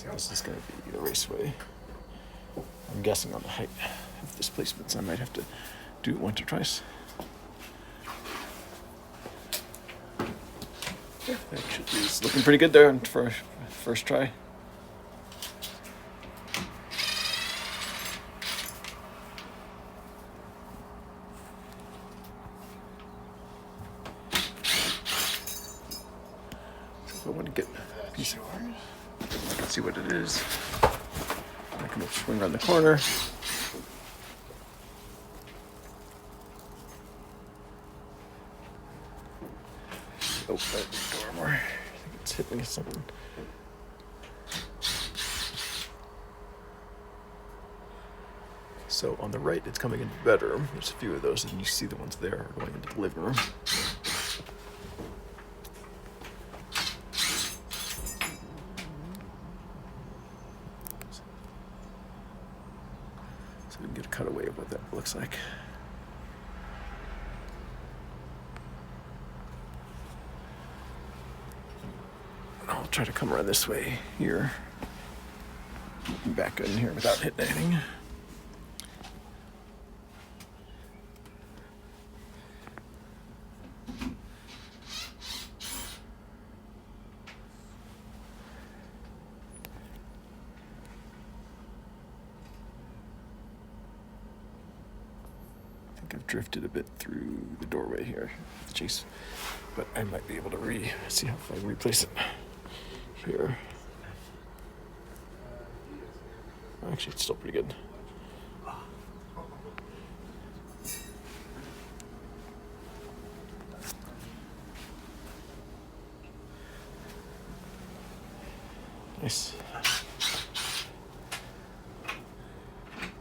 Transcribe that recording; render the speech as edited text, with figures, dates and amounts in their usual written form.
So this is going to be the raceway. I'm guessing on the height of displacements. I might have to do it once or twice. Yeah, actually, it's looking pretty good there for a first try. So if I want to get a piece of ours, I can see what it is. I can swing around the corner. Oh, that door more. I think it's hitting something. So on the right, it's coming into the bedroom. There's a few of those, and you see the ones there are going into the living room. So we can get a cutaway of what that looks like. I'll try to come around this way here. Back in here without hitting anything. I think I've drifted a bit through the doorway here, Chase, but I might be able to see how I can replace it here. Actually, it's still pretty good. Nice.